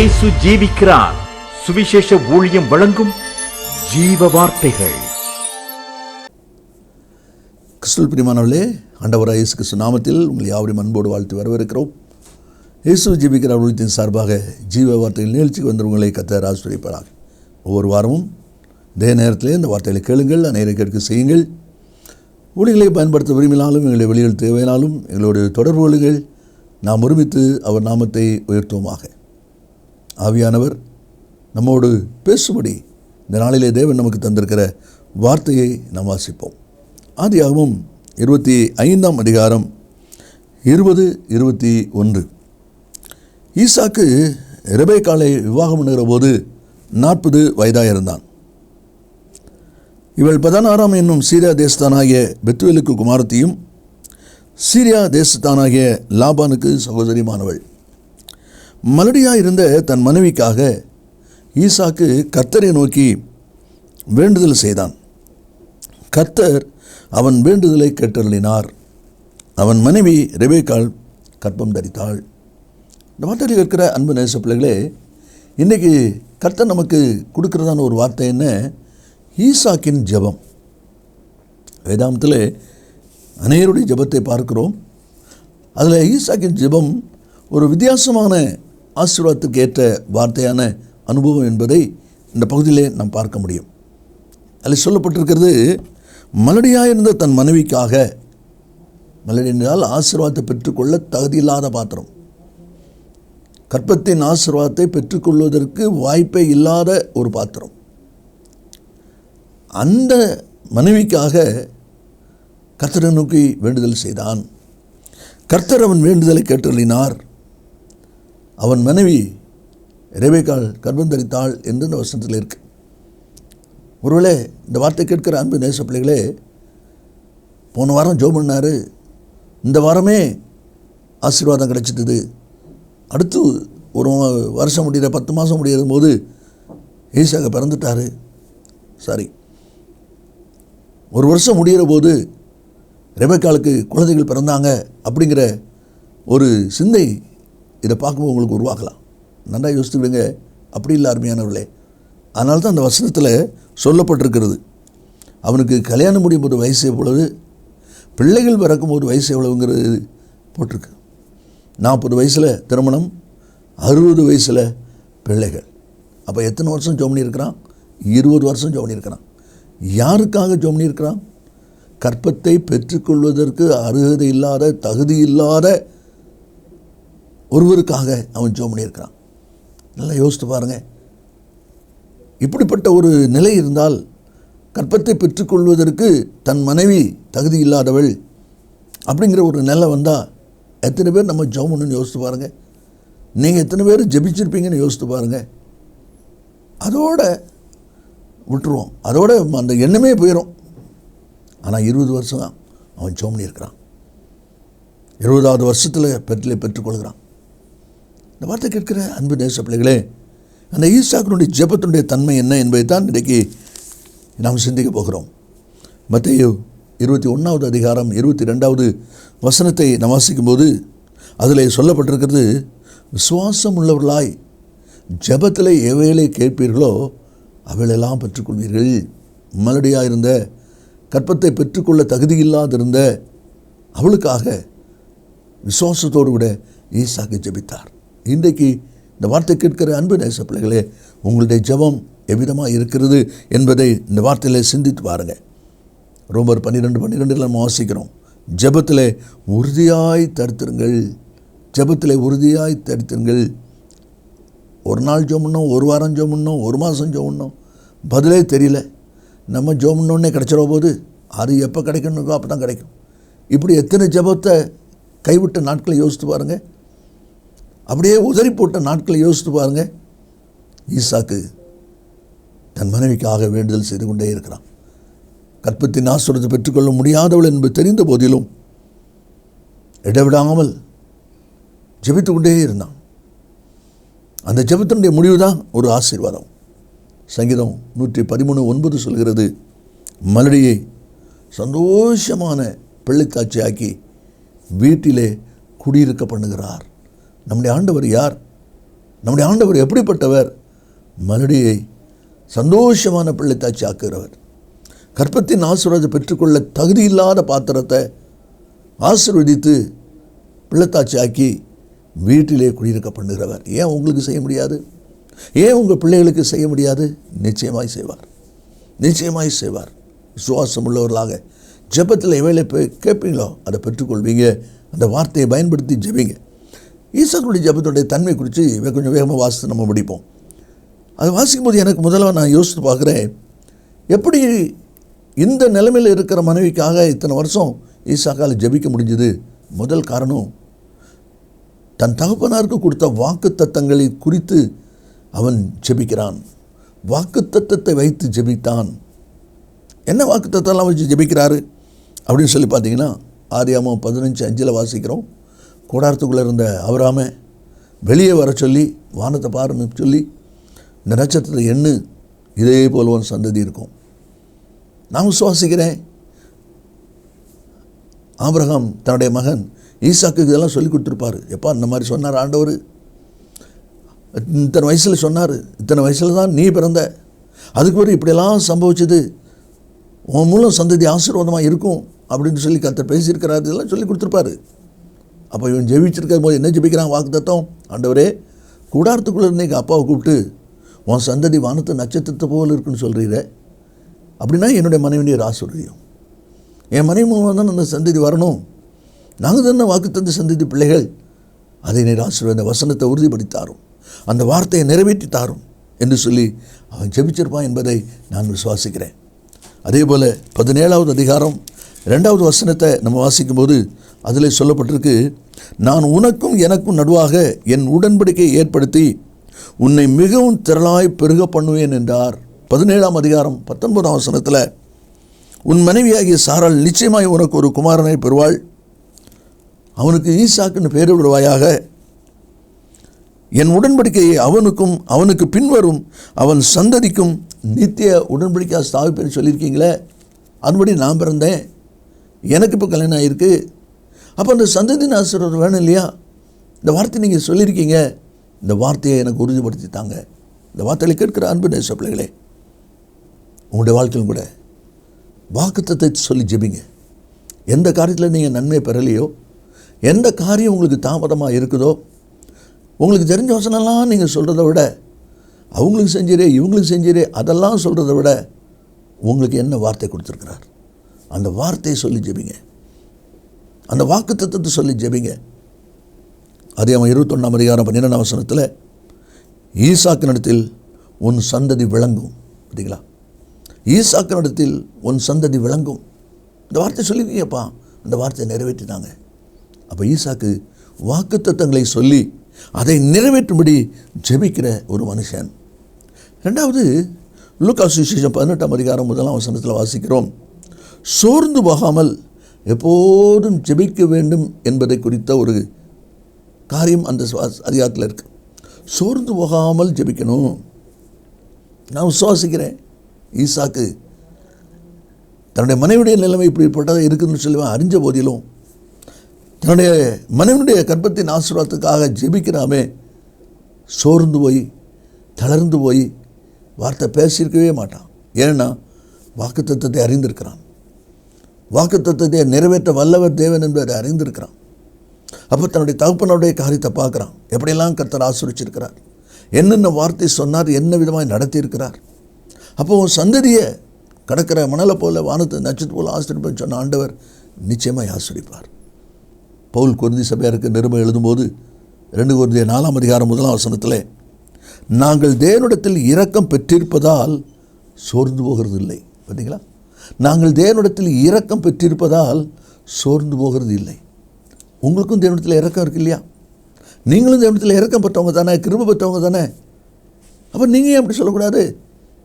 இயேசு ஜீவிக்கிறார். சுவிசேஷ ஊழியம் வழங்கும் ஜீவ வார்த்தைகள். கிறிஸ்துவில் பிரியமானவர்களே, ஆண்டவராகிய இயேசு கிறிஸ்து நாமத்தில் உங்கள் யாவரையும் அன்போடு வாழ்த்து வரவேற்கிறோம். இயேசு ஜீவிக்கிறார் ஊழியத்தின் சார்பாக ஜீவ வார்த்தைகள் நிகழ்ச்சிக்கு வந்தவர்களை கர்த்தர் ஆசீர்வதிப்பாராக. ஒவ்வொரு வாரமும் இதே நேரத்திலே இந்த வார்த்தைகளை கேளுங்கள், அநேகரை கேட்க செய்யுங்கள். ஊழியர்களை பயன்படுத்த விரும்பினாலும் எங்களுடைய வெளியில் தேவையானாலும் எங்களோடு தொடர்பு கொள்ளுங்கள். நாம் ஒருமித்து அவர் நாமத்தை உயர்த்துவோமாக. ஆவியானவர் நம்மோடு பேசும்படி இந்த நாளிலே தேவன் நமக்கு தந்திருக்கிற வார்த்தையை நாம் வாசிப்போம். ஆதியாகமம் 25ஆம் அதிகாரம் 20-21. ஈசாக்கு ரெபெக்காளை விவாகம் பண்ணுகிற போது 40 வயதாக இருந்தான். இவள் 16 என்னும் சீரியா தேசத்தானாகிய பெத்துவேலுக்கு குமாரத்தியும் சீரியா தேசத்தானாகிய லாபானுக்கு சகோதரியுமானவள். மலடியாக இருந்த தன் மனைவிக்காக ஈசாக்கு கர்த்தரை நோக்கி வேண்டுதல் செய்தான். கர்த்தர் அவன் வேண்டுதலை கேட்டருளினார். அவன் மனைவி ரெபெக்காள் கர்ப்பம் தரித்தாள். இந்த வார்த்தையில் இருக்கிற அன்பு நேச பிள்ளைகளே, இன்றைக்கி கர்த்தர் நமக்கு கொடுக்கிறதான ஒரு வார்த்தை என்ன? ஈசாக்கின் ஜெபம். வேதாந்தத்தில் அநேகருடைய ஜெபத்தை பார்க்கிறோம். அதில் ஈசாக்கின் ஜெபம் ஒரு வித்தியாசமான ஆசீர்வாதத்துக்கு ஏற்ற வார்த்தையான அனுபவம் என்பதை இந்த பகுதியிலே நாம் பார்க்க முடியும். அதில் சொல்லப்பட்டிருக்கிறது, மலடியாக இருந்த தன் மனைவிக்காக. மலடி என்றால் ஆசீர்வாதத்தை பெற்றுக்கொள்ள தகுதியில்லாத பாத்திரம். கர்ப்பத்தின் ஆசீர்வாதத்தை பெற்றுக்கொள்வதற்கு வாய்ப்பே இல்லாத ஒரு பாத்திரம். அந்த மனைவிக்காக கர்த்தரை நோக்கி வேண்டுதல் செய்தான். கர்த்தர் அவன் வேண்டுதலை கேட்டருளினார். அவன் மனைவி ரெபெக்காள் கர்ப்பம் தரித்தாள் என்று இந்த வசனத்தில் இருக்கு. ஒருவேளை இந்த வார்த்தை கேட்கிற அன்பு நேச பிள்ளைகளே, போன வாரம் ஜெபம் பண்ணார், இந்த வாரமே ஆசீர்வாதம் கிடைச்சிட்டுது, அடுத்து ஒரு வருஷம் முடிகிற 10 மாதம் முடிகிற போது ஈசாக்கு பிறந்துட்டார், சாரி ஒரு வருஷம் முடிகிற போது ரெபெக்காளுக்கு குழந்தைகள் பிறந்தாங்க அப்படிங்கிற ஒரு சிந்தை இதை பார்க்கும்போது உங்களுக்கு உருவாக்கலாம். நல்லா யோசித்து விடுங்க. அப்படி இல்லை அருமையானவர்களே. அதனால தான் அந்த வசனத்தில் சொல்லப்பட்டிருக்கிறது, அவனுக்கு கல்யாணம் முடியும் போது வயசு எவ்வளவு, பிள்ளைகள் பிறக்கும் போது வயசு எவ்வளவுங்கிறது போட்டிருக்கு. 40 வயசில் திருமணம், 60 வயசில் பிள்ளைகள். அப்போ எத்தனை வருஷம் ஜெபம் பண்ணியிருக்கிறான்? 20 வருஷம் ஜெபம் பண்ணியிருக்கிறான். யாருக்காக ஜெபம் பண்ணியிருக்கிறான்? கற்பத்தை பெற்றுக்கொள்வதற்கு அருகதை இல்லாத, தகுதி இல்லாத ஒருவருக்காக அவன் ஜெபம் பண்ணியிருக்கிறான். நல்லா யோசித்து பாருங்கள். இப்படிப்பட்ட ஒரு நிலை இருந்தால், கற்பத்தை பெற்றுக்கொள்வதற்கு தன் மனைவி தகுதி இல்லாதவள் அப்படிங்கிற ஒரு நிலை வந்தால் எத்தனை பேர் நம்ம ஜெபம் பண்ணணும்னு யோசித்து பாருங்கள். நீங்கள் எத்தனை பேர் ஜெபிச்சிருப்பீங்கன்னு யோசித்து பாருங்கள். அதோட விட்டுருவோம், அதோட அந்த எண்ணமே போயிடும். ஆனால் 20 வருஷம் அவன் ஜெபம் பண்ணியிருக்கிறான். 20வது வருஷத்தில் பெற்றுக்கொள்கிறான். இந்த வார்த்தை கேட்கிற அன்பு நேச பிள்ளைகளே, அந்த ஈசாக்கினுடைய ஜெபத்தினுடைய தன்மை என்ன என்பதை தான் இன்றைக்கு நாம் சிந்திக்க போகிறோம். மத்தேயு 21ஆவது அதிகாரம் 22வது வசனத்தை நாம் வாசிக்கும்போது அதில் சொல்லப்பட்டிருக்கிறது, விசுவாசம் உள்ளவர்களாய் ஜெபத்தில் எவைகளை கேட்பீர்களோ அவைகளெல்லாம் பெற்றுக்கொள்வீர்கள். மலடியாக இருந்த, கற்பத்தை பெற்றுக்கொள்ள தகுதியில்லாதிருந்த அவளுக்காக விசுவாசத்தோடு கூட ஈசாக்கு ஜெபித்தார். இன்றைக்கு இந்த வார்த்தை கேட்கிற அன்பு நேச பிள்ளைகளே, உங்களுடைய ஜெபம் எவ்விதமாக இருக்கிறது என்பதை இந்த வார்த்தையில் சிந்தித்து பாருங்கள். ரோமர் 12:12 நம்ம வாசிக்கிறோம், ஜெபத்திலே உறுதியாய் தடுத்திருங்கள். ஜெபத்திலே உறுதியாய் தடுத்திருங்கள். ஒரு நாள் ஜெபம் பண்ணோம், ஒரு வாரம் ஜெபம் பண்ணோம், ஒரு மாதம் ஜெபம் பண்ணோம், பதிலே தெரியல. நம்ம ஜெபம் பண்ணோன்னே கிடச்சிட போது, அது எப்போ கிடைக்கணுக்கோ அப்போ தான் கிடைக்கும். இப்படி எத்தனை ஜெபத்தை கைவிட்ட நாட்களை யோசித்து பாருங்கள். அப்படியே உதறி போட்ட நாட்களை யோசித்து பாருங்கள். ஈசாக்கு தன் மனைவிக்காக வேண்டுதல் செய்து கொண்டே இருக்கிறான். கற்பத்தின் ஆசீர்வாதத்தை பெற்றுக்கொள்ள முடியாதவள் என்பது தெரிந்த போதிலும் இடைவிடாமல் ஜெபித்து கொண்டே இருந்தான். அந்த ஜெபத்தினுடைய முடிவு தான் ஒரு ஆசீர்வாதம். சங்கீதம் 113:9 சொல்கிறது, மலடியை சந்தோஷமான பிள்ளைத்தாட்சியாக்கி வீட்டிலே குடியிருக்க பண்ணுகிறார். நம்முடைய ஆண்டவர் யார்? நம்முடைய ஆண்டவர் எப்படிப்பட்டவர்? மறுபடியை சந்தோஷமான பிள்ளைத்தாச்சி ஆக்குகிறவர். கற்பத்தின் ஆசீர்வாதத்தை பெற்றுக்கொள்ள தகுதியில்லாத பாத்திரத்தை ஆசீர்வதித்து பிள்ளைத்தாச்சி ஆக்கி வீட்டிலே குடியிருக்க பண்ணுகிறவர். ஏன் உங்களுக்கு செய்ய முடியாது? ஏன் உங்கள் பிள்ளைகளுக்கு செய்ய முடியாது? நிச்சயமாய் செய்வார், நிச்சயமாய் செய்வார். விசுவாசம் உள்ளவர்களாக ஜெபத்தில் எவையில கேட்பீங்களோ அதை பெற்றுக்கொள்வீங்க. அந்த வார்த்தையை பயன்படுத்தி ஜெபிங்க. ஈசாக்குடைய ஜெபத்துடைய தன்மை குறித்து கொஞ்சம் வேகமாக வாசித்து நம்ம முடிப்போம். அதை வாசிக்கும் போது எனக்கு முதல்ல நான் யோசித்து பார்க்குறேன், எப்படி இந்த நிலைமையில் இருக்கிற மனைவிக்காக இத்தனை வருஷம் ஈசாக்கால் ஜெபிக்க முடிஞ்சது? முதல் காரணம், தன் தகப்பனாருக்கு கொடுத்த வாக்கு தத்தங்களை குறித்து அவன் ஜெபிக்கிறான். வாக்கு தத்தத்தை வைத்து ஜெபித்தான். என்ன வாக்கு தத்தம்லாம் வச்சு ஜெபிக்கிறாரு அப்படின்னு சொல்லி பார்த்தீங்கன்னா, ஆதியாகமம் 15:5 வாசிக்கிறோம். கூடாரத்துக்குள்ளே இருந்த ஆபிரகாமை வெளியே வர சொல்லி வானத்தை பாருன்னு சொல்லி இந்த நட்சத்திரத்தை எண்ணு, இதே போல் ஒரு சந்ததி இருக்கும். நான் விசுவாசிக்கிறேன், ஆபிரகாம் தன்னுடைய மகன் ஈசாக்கு இதெல்லாம் சொல்லி கொடுத்துருப்பார். எப்பா இந்த மாதிரி சொன்னார் ஆண்டவர், இத்தனை வயசில் சொன்னார், இத்தனை வயசில் தான் நீ பிறந்த, அதுக்கு பிறகு இப்படியெல்லாம் சம்பவிச்சது, உன் மூலம் சந்ததி ஆசீர்வாதமாக இருக்கும் அப்படின்னு சொல்லி கர்த்தர் பேசியிருக்கிறார். இதெல்லாம் சொல்லி கொடுத்துருப்பாரு. அப்போ இவன் ஜெபிச்சிருக்கிற போது என்ன ஜெபிக்கிறான்? வாக்கு தத்தம், ஆண்டவரே கூடாரத்துக்குள்ளே இருந்தே எங்கள் அப்பாவை கூப்பிட்டு உன் சந்ததி வானத்து நட்சத்திரத்தை போல் இருக்குன்னு சொல்கிறீரே, அப்படின்னா என்னுடைய மனைவியுடைய ஆசீர்வாதம், என் மனைவி மூலம் தான் அந்த சந்ததி வரணும், நாங்கள் தானே வாக்கு தந்த சந்ததி பிள்ளைகள், அதை நீர் ஆசீர்வாத வசனத்தை உறுதிப்படுத்தாரும், அந்த வார்த்தையை நிறைவேற்றி தாரும் என்று சொல்லி அவன் ஜெபிச்சிருப்பான் என்பதை நான் விசுவாசிக்கிறேன். அதே போல் 17வது அதிகாரம் 2வது வசனத்தை நம்ம வாசிக்கும்போது அதில் சொல்லப்பட்டிருக்கு, நான் உனக்கும் எனக்கும் நடுவாக என் உடன்படிக்கையை ஏற்படுத்தி உன்னை மிகவும் திரளாய் பெருக பண்ணுவேன் என்றார். 17ஆம் அதிகாரம் 19ஆம் வசனத்தில், உன் மனைவியாகிய சாராள் நிச்சயமாய் உனக்கு ஒரு குமாரனை பெறுவாள், அவனுக்கு ஈசாக்குன்னு பெயர் விடுவாயாக, என் உடன்படிக்கையை அவனுக்கும் அவனுக்கு பின்வரும் அவன் சந்ததிக்கும் நித்திய உடன்படிக்கை ஸ்தாபிப்பேன்னு சொல்லியிருக்கீங்களே, அதுபடி நான் பிறந்தேன், எனக்கு இப்போ கல்யாணம் ஆகிருக்கு, அப்போ அந்த சந்ததியின் ஆசீர்வாதம் வேணும் இல்லையா? இந்த வார்த்தை நீங்கள் சொல்லியிருக்கீங்க, இந்த வார்த்தையை எனக்கு உறுதிப்படுத்தி தாங்க. இந்த வார்த்தைகளை கேட்கிற அன்பு நேச பிள்ளைகளே, உங்களுடைய வாழ்க்கையும் கூட வாக்குத்தத்தை சொல்லி ஜெபிங்க. எந்த காரியத்தில் நீங்கள் நன்மை பெறலையோ, எந்த காரியம் உங்களுக்கு தாமதமாக இருக்குதோ, உங்களுக்கு தெரிஞ்ச வசனம்லாம் நீங்கள் சொல்கிறத விட, அவங்களுக்கு செஞ்சிரே இவங்களுக்கு செஞ்சிரே அதெல்லாம் சொல்கிறத விட உங்களுக்கு என்ன வார்த்தை கொடுத்துருக்கிறார் அந்த வார்த்தையை சொல்லி ஜெபிங்க. அந்த வாக்கு தத்தத்தை சொல்லி ஜெபிங்க. அதே 21ஆம் அதிகாரம் 12ஆம் வசனத்தில், ஈசாக்கினிடத்தில் உன் சந்ததி விளங்கும். பார்த்தீங்களா? ஈசாக்கினிடத்தில் உன் சந்ததி விளங்கும். இந்த வார்த்தை சொல்லியிருக்கீங்கப்பா, அந்த வார்த்தையை நிறைவேற்றினாங்க. அப்போ ஈசாக்கு வாக்கு தத்தங்களை சொல்லி அதை நிறைவேற்றும்படி ஜெபிக்கிற ஒரு மனுஷன். 2வது லூக்கா சுவிசேஷம் 18ஆம் அதிகாரம் 1ஆம் வசனத்தில் வாசிக்கிறோம், சோர்ந்து போகாமல் எப்போதும் ஜெபிக்க வேண்டும் என்பதை குறித்த ஒரு காரியம் அந்த அதிகாரத்தில் இருக்குது. சோர்ந்து போகாமல் ஜெபிக்கணும். நான் விசுவாசிக்கிறேன், ஈசாக்கு தன்னுடைய மனைவியுடைய நிலைமை இப்படிப்பட்டதாக இருக்குதுன்னு சொல்லுவேன் அறிஞ்ச போதிலும் தன்னுடைய மனைவியுடைய கர்ப்பத்தின் ஆசீர்வாதத்துக்காக ஜெபிக்கிறாமே, சோர்ந்து போய் தளர்ந்து போய் வார்த்தை பேசியிருக்கவே மாட்டான். ஏன்னா வாக்கு தத்தத்தை அறிந்திருக்கிறான், வாக்கு தத்தத்தை நிறைவேற்ற வல்லவர் தேவன் என்பதை அறிந்திருக்கிறான். அப்போ தன்னுடைய தகப்பனுடைய காரியத்தை பார்க்குறான், எப்படியெல்லாம் கர்த்தர் ஆசீர்வதிச்சிருக்கிறார், என்னென்ன வார்த்தை சொன்னார், என்ன விதமாக நடத்தியிருக்கிறார். அப்போது சந்ததியை கடக்கிற மணலை போல வானத்தை நட்சத்திரம் போல் ஆசீர்வதிப்பேன்னு சொன்ன ஆண்டவர் நிச்சயமாக ஆசீர்வதிப்பார். பவுல் கொரிந்தி சபையாருக்கு நிருபம் எழுதும்போது 2 கொரிந்தியர் 4ஆம் அதிகாரம் 1ஆம் வசனத்தில், நாங்கள் தேவனிடத்தில் இரக்கம் பெற்றிருப்பதால் சோர்ந்து போகிறது இல்லை. பார்த்தீங்களா? நாங்கள் தேவனிடத்தில் இரக்கம் பெற்றிருப்பதால் சோர்ந்து போகிறது இல்லை. உங்களுக்கும் தேவனிடத்தில் இரக்கம் இருக்கு இல்லையா? நீங்களும் தேவனிடத்தில் இரக்கம் பெற்றவங்க தானே, கிருபை பெற்றவங்க தானே. அப்போ நீங்கள் ஏன் அப்படி சொல்லக்கூடாது?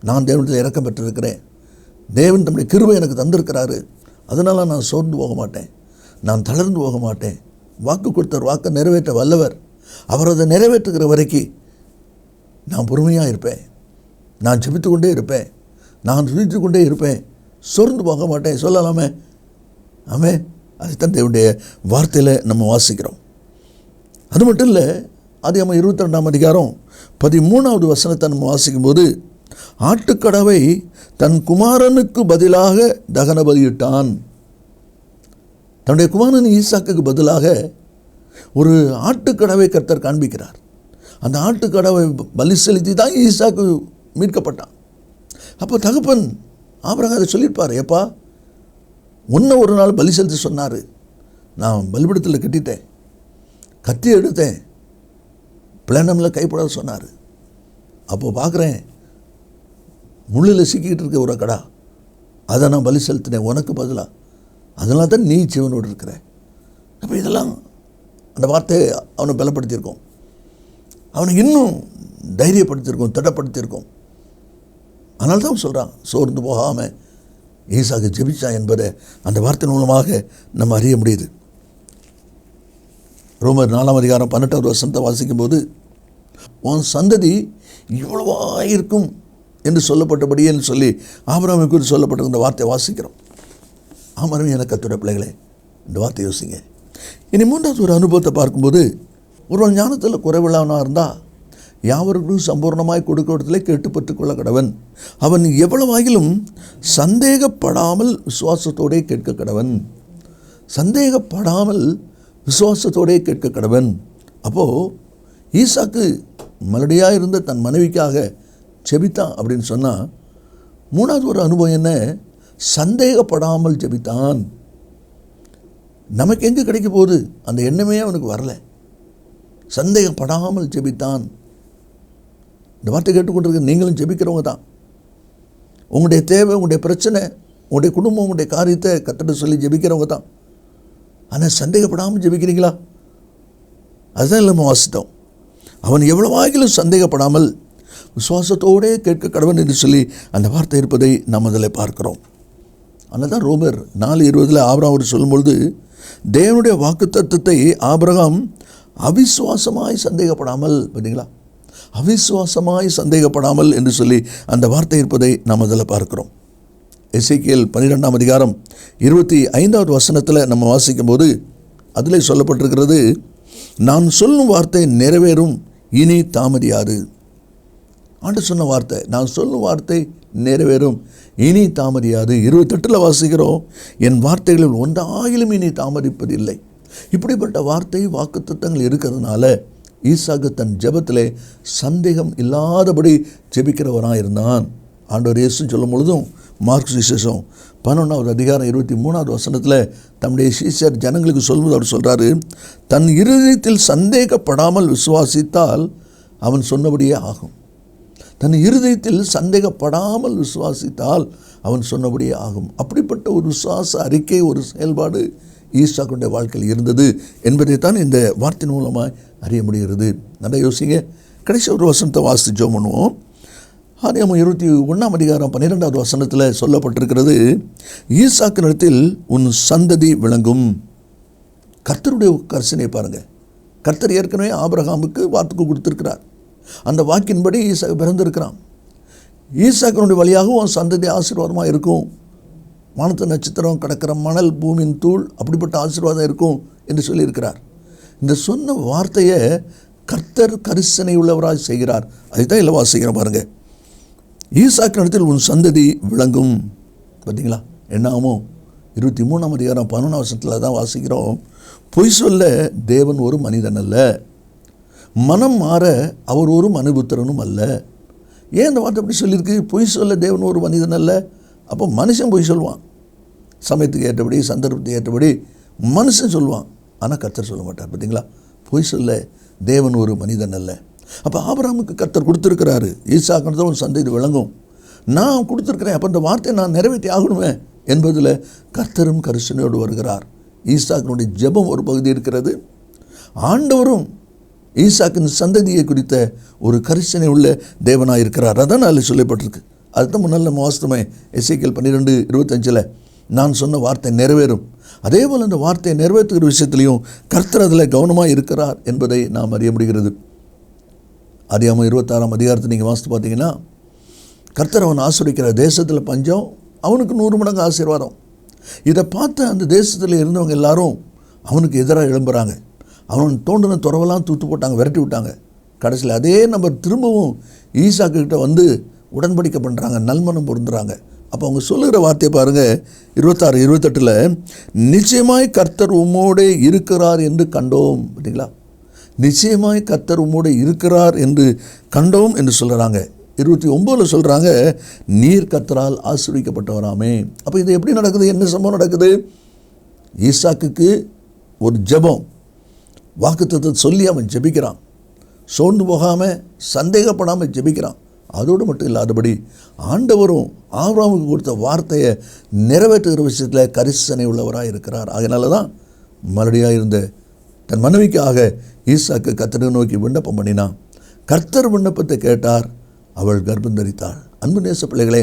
நான் தேவனிடத்தில் இரக்கம் பெற்றிருக்கிறேன், தேவன் தம்முடைய கிருபை எனக்கு தந்திருக்கிறாரு, அதனால் நான் சோர்ந்து போக மாட்டேன், நான் தளர்ந்து போக மாட்டேன். வாக்கு கொடுத்தவர் வாக்கை நிறைவேற்ற வல்லவர், அவர் அதை நிறைவேற்றுகிற வரைக்கும் நான் பொறுமையாக இருப்பேன், நான் ஜெபித்து கொண்டே இருப்பேன், நான் துதித்து கொண்டே இருப்பேன், சோர்ந்து போக மாட்டேன் சொல்லலாமே. ஆமே, அதுதான் தேவனுடைய வார்த்தையில் நம்ம வாசிக்கிறோம். அது மட்டும் இல்லை, ஆதியாகமம் 22ஆம் அதிகாரம் 13வது வசனத்தை நம்ம வாசிக்கும்போது, ஆட்டுக்கடாவை தன் குமாரனுக்கு பதிலாக தகன பலியிட்டான். தன்னுடைய குமாரன் ஈசாக்குக்கு பதிலாக ஒரு ஆட்டுக்கடாவை கர்த்தர் காண்பிக்கிறார். அந்த ஆட்டுக்கடாவை பலி செலுத்தி தான் ஈசாக்கு மீட்கப்பட்டான். அப்போ தகப்பன் ஆபிரகாம் அதை சொல்லியிருப்பார், எப்பா உன்னை ஒரு நாள் பலி செலுத்தி சொன்னார், நான் பலிபீடத்தில் கட்டிட்டேன், கத்தி எடுத்தேன், பிளேனமில் கைப்படாத சொன்னார். அப்போ பார்க்குறேன் முள்ளில் சிக்கிக்கிட்டு இருக்க ஒரு கடா, அதை நான் பலி செலுத்தினேன் உனக்கு பதிலாக, அதனால தான் நீ ஜீவனோடு இருக்கிற. அப்போ இதெல்லாம் அந்த வார்த்தையை அவனை பலப்படுத்தியிருக்கோம், அவனை இன்னும் தைரியப்படுத்தியிருக்கோம், திடப்படுத்தியிருக்கோம். அதனால தான் அவன் சொல்கிறான், சோர்ந்து போகாமல் ஈசாக்கு ஜெபிச்சான் என்பதை அந்த வார்த்தை மூலமாக நம்ம அறிய முடியுது. ரோமர் 4ஆம் அதிகாரம் 18வது வசனத்தை வாசிக்கும்போது, உன் சந்ததி இவ்வளவா இருக்கும் என்று சொல்லப்பட்டபடியே என்று சொல்லி ஆபிரகாமை குறித்து சொல்லப்பட்டிருந்த வார்த்தையை வாசிக்கிறோம். ஆமாம், எனக்கு கர்த்தருடைய பிள்ளைகளே, இந்த வார்த்தை யோசிங்க. இனி மூன்றாவது ஒரு அனுபவத்தை பார்க்கும்போது, ஒருவன் ஞானத்தில் குறைவில்லாதவனாக இருந்தால் யாவருக்கும் சம்பூர்ணமாய் கொடுக்கிறதிலே கேட்டு பெற்றுக்கொள்ள கடவன். அவன் எவ்வளவாகிலும் சந்தேகப்படாமல் விசுவாசத்தோடே கேட்க கடவன். சந்தேகப்படாமல் விசுவாசத்தோடே கேட்க கடவன். அப்போது ஈசாக்கு மலடியாக இருந்த தன் மனைவிக்காக ஜெபித்தான் அப்படின்னு சொன்னால், மூணாவது ஒரு அனுபவம் என்ன? சந்தேகப்படாமல் ஜெபித்தான். நமக்கு எங்கே கிடைக்க போகுது அந்த எண்ணமே அவனுக்கு வரலை. சந்தேகப்படாமல் ஜெபித்தான். இந்த வார்த்தை கேட்டுக்கொண்டிருக்க நீங்களும் ஜெபிக்கிறவங்க தான். உங்களுடைய தேவை, உங்களுடைய பிரச்சனை, உங்களுடைய குடும்பம், உங்களுடைய காரியத்தை கர்த்தர்ட்ட சொல்லி ஜெபிக்கிறவங்க தான். ஆனால் சந்தேகப்படாமல் ஜெபிக்கிறீங்களா? அதுதான் நம்ம வாசித்தோம். அவன் எவ்வளவாகிலும் சந்தேகப்படாமல் விசுவாசத்தோடே கேட்க கடவன் என்று சொல்லி அந்த வார்த்தை இருப்பதை நாம் அதில் பார்க்கிறோம். அதனால் தான் ரோமர் 4:20 ஆபிரகாம் சொல்லும்பொழுது, தேவனுடைய வாக்குத்தத்தத்தை ஆபிரகாம் அவிசுவாசமாய் சந்தேகப்படாமல், பார்த்தீங்களா, அவிசுவாசமாய் சந்தேகப்படாமல் என்று சொல்லி அந்த வார்த்தை இருப்பதை நாம் அதில் பார்க்கிறோம். எசேக்கியேல் 12ஆம் அதிகாரம் 25வது வசனத்தில் நம்ம வாசிக்கும்போது அதில் சொல்லப்பட்டிருக்கிறது, நான் சொல்லும் வார்த்தை நிறைவேறும், இனி தாமதியாது. ஆண்டு சொன்ன வார்த்தை, நான் சொல்லும் வார்த்தை நிறைவேறும், இனி தாமதியாது. 28 வாசிக்கிறோம், என் வார்த்தைகளில் ஒன்றாயிலும் இனி தாமதிப்பதில்லை. இப்படிப்பட்ட வார்த்தை வாக்குத்தத்தங்கள் இருக்கிறதுனால ஈசாக்கு தன் ஜெபத்திலே சந்தேகம் இல்லாதபடி ஜெபிக்கிறவனாக இருந்தான். ஆண்டவர் இயேசு சொல்லும் பொழுதும் மார்க் சுவிசேஷம் 11வது அதிகாரம் 23வது வசனத்தில் தம்முடைய சீஷர் ஜனங்களுக்கு சொல்லும்போது அவர் சொல்கிறாரு, தன் இருதயத்தில் சந்தேகப்படாமல் விசுவாசித்தால் அவன் சொன்னபடியே ஆகும். தன் இருதயத்தில் சந்தேகப்படாமல் விசுவாசித்தால் அவன் சொன்னபடியே ஆகும். அப்படிப்பட்ட ஒரு விசுவாச அறிக்கை, ஒரு செயல்பாடு ஈசாக்குடைய வாழ்க்கையில் இருந்தது என்பதைத்தான் இந்த வார்த்தையின் மூலமாக அறிய முடிகிறது. நல்லா யோசிங்க. கடைசி ஒரு வசனத்தை வாசித்து ஜெபம் பண்ணுவோம். ஆதியாகமம் 21ஆம் அதிகாரம் 12வது வசனத்தில் சொல்லப்பட்டிருக்கிறது, ஈசாக்கினிடத்தில் உன் சந்ததி விளங்கும். கர்த்தருடைய கரிசனையை பாருங்கள். கர்த்தர் ஏற்கனவே ஆபிரகாமுக்கு வாக்கு கொடுத்திருக்கிறார். அந்த வாக்கின்படி ஈசாக்கு பிறந்திருக்கிறான். ஈசாக்கினுடைய வழியாக உன் சந்ததி ஆசீர்வாதமாக இருக்கும். வானத்து நட்சத்திரம், கடக்கிற மணல், பூமியின் தூள், அப்படிப்பட்ட ஆசீர்வாதம் இருக்கும் என்று சொல்லியிருக்கிறார். இந்த சொன்ன வார்த்தையை கர்த்தர் கரிசனை உள்ளவராக செய்கிறார். அதுதான் இல்லை வாசிக்கிறோம் பாருங்கள். ஈசாக்கினிடத்தில் உன் சந்ததி விளங்கும். பார்த்தீங்களா, என்னாமோ 23ஆம் அதிகாரம் 11ஆம் வசனத்தில் தான் வாசிக்கிறோம், பொய் சொல்ல தேவன் ஒரு மனிதன் அல்ல, மனம் மாற அவர் ஒரு மனுபுத்திரனும் அல்ல. ஏன் இந்த வார்த்தை அப்படி சொல்லியிருக்கு? பொய் சொல்ல தேவன் ஒரு மனிதன் அல்ல. அப்போ மனுஷன் பொய் சொல்லுவான், சமயத்துக்கு ஏற்றபடி, சந்தர்ப்பத்துக்கு ஏற்றபடி மனுஷன் சொல்லுவான். ஆனால் கர்த்தர் சொல்ல மாட்டார். பார்த்தீங்களா, பொய் சொல்ல தேவன் ஒரு மனிதன் அல்ல. அப்போ ஆபிரகாமுக்கு கர்த்தர் கொடுத்துருக்கிறாரு, ஈசாக்கினிடத்தில் ஒரு சந்ததி விளங்கும், நான் கொடுத்துருக்கிறேன், அப்போ இந்த வார்த்தையை நான் நிறைவேற்றி ஆகணுமே என்பதில் கர்த்தரும் கரிசனையோடு வருகிறார். ஈசாக்கினுடைய ஜெபம் ஒரு பகுதி இருக்கிறது. ஆண்டவரும் ஈசாக்கின் சந்ததியை குறித்த ஒரு கரிசனை உள்ள தேவனாக இருக்கிறார். அதான் அதில் சொல்லப்பட்டிருக்கு. அதுதான் முன்னால் நம்ம வாசித்தோமே, எசேக்கியேல் 12:25 நான் சொன்ன வார்த்தை நிறைவேறும். அதே போல் அந்த வார்த்தையை நிறைவேற்றுகிற விஷயத்திலையும் கர்த்தர் அதில் கவனமாக இருக்கிறார் என்பதை நாம் அறிய முடிகிறது. ஆதியாகமம் 26ஆம் அதிகாரத்தை நீங்கள் வாசித்து பார்த்தீங்கன்னா, கர்த்தர் அவன் ஆசீர்வதிக்கிற தேசத்தில் பஞ்சம், அவனுக்கு 100 மடங்கு ஆசீர்வாதம். இதை பார்த்து அந்த தேசத்தில் இருந்தவங்க எல்லாரும் அவனுக்கு எதிராக எழும்புகிறாங்க. அவன் தோண்டின துறவெல்லாம் தூத்து போட்டாங்க, விரட்டி விட்டாங்க. கடைசியில் அதே நபர் திரும்பவும் ஈசாக்கு கிட்ட வந்து உடன்படிக்கை பண்ணுறாங்க, நல்மனம் பொருந்துறாங்க. அப்போ அவங்க சொல்லுகிற வார்த்தையை பாருங்கள், 26, 28, நிச்சயமாய் கர்த்தர் உம்மோடே இருக்கிறார் என்று கண்டோம். பார்த்தீங்களா? நிச்சயமாய் கர்த்தர் உம்மோடே இருக்கிறார் என்று கண்டோம் என்று சொல்கிறாங்க. 29 சொல்கிறாங்க, நீர் கர்த்தரால் ஆசீர்வதிக்கப்பட்டவராமே. அப்போ இது எப்படி நடக்குது? என்ன சம்பவம் நடக்குது? ஈசாக்குக்கு ஒரு ஜெபம், வாக்குத்தத்தத்தை சொல்லி அவன் ஜெபிக்கிறான். சோர்ந்து போகாமல், சந்தேகப்படாமல் ஜெபிக்கிறான். அதோடு மட்டும் இல்லாதபடி ஆண்டவரும் ஆபிரகாமுக்கு கொடுத்த வார்த்தையை நிறைவேற்றுகிற விஷயத்தில் கரிசனை உள்ளவராக இருக்கிறார். அதனால தான் மறுபடியாக இருந்த தன் மனைவிக்காக ஈசாக்கு கர்த்தரை நோக்கி விண்ணப்பம் பண்ணினான். கர்த்தர் விண்ணப்பத்தை கேட்டார், அவள் கர்ப்பம் தரித்தாள். அன்பு நேச பிள்ளைகளே,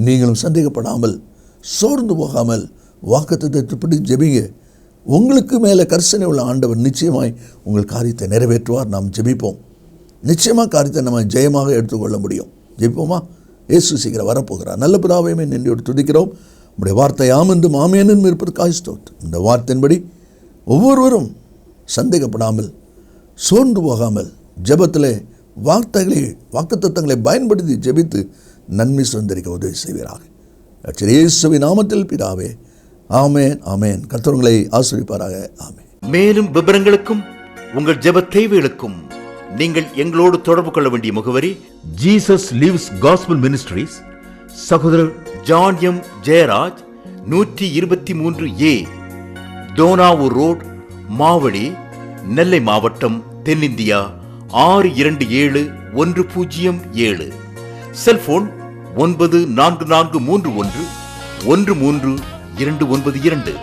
நீங்களும் சந்தேகப்படாமல், சோர்ந்து போகாமல் வாக்குத்தத்தத்தை ஜெபிங்க. உங்களுக்கு மேலே கரிசனை உள்ள ஆண்டவர் நிச்சயமாய் உங்கள் காரியத்தை நிறைவேற்றுவார். நாம் ஜெபிப்போம். நிச்சயமாக காரியத்தை நம்ம ஜெயமாக எடுத்துக்கொள்ள முடியும். ஜெபிப்போமா? இயேசு சீக்கிரம் வரப்போகிறார். நல்ல பிதாவையுமே நன்றியோடு துதிக்கிறோம். நம்முடைய வார்த்தை ஆம் என்றும் ஆமென் என்றும் இருப்பதற்காக ஸ்தோத்திரம். இந்த வார்த்தையின்படி ஒவ்வொருவரும் சந்தேகப்படாமல், சோர்ந்து போகாமல், ஜெபத்தில் வாக்குத்தத்தங்களை பயன்படுத்தி ஜெபித்து நன்மை சுதந்திரிக்க உதவி செய்வீராக. இயேசுவின் நாமத்தில் பிதாவே, ஆமென், ஆமென். கர்த்தர் உங்களை ஆசீர்வதிப்பாராக. ஆமென். மேலும் விவரங்களுக்கும் உங்கள் ஜெப தேவைகளுக்கும் நீங்கள் எங்களோடு தொடர்பு கொள்ள வேண்டிய முகவரி, ஜீசஸ் லிவ்ஸ் காஸ்பல் மினிஸ்ட்ரீஸ், சகோதரர் John M Jeyaraj, 123A Dohnavur road, Mavadi, Nellai மாவட்டம், தென்னிந்தியா 627107. செல்போன் 9443113292.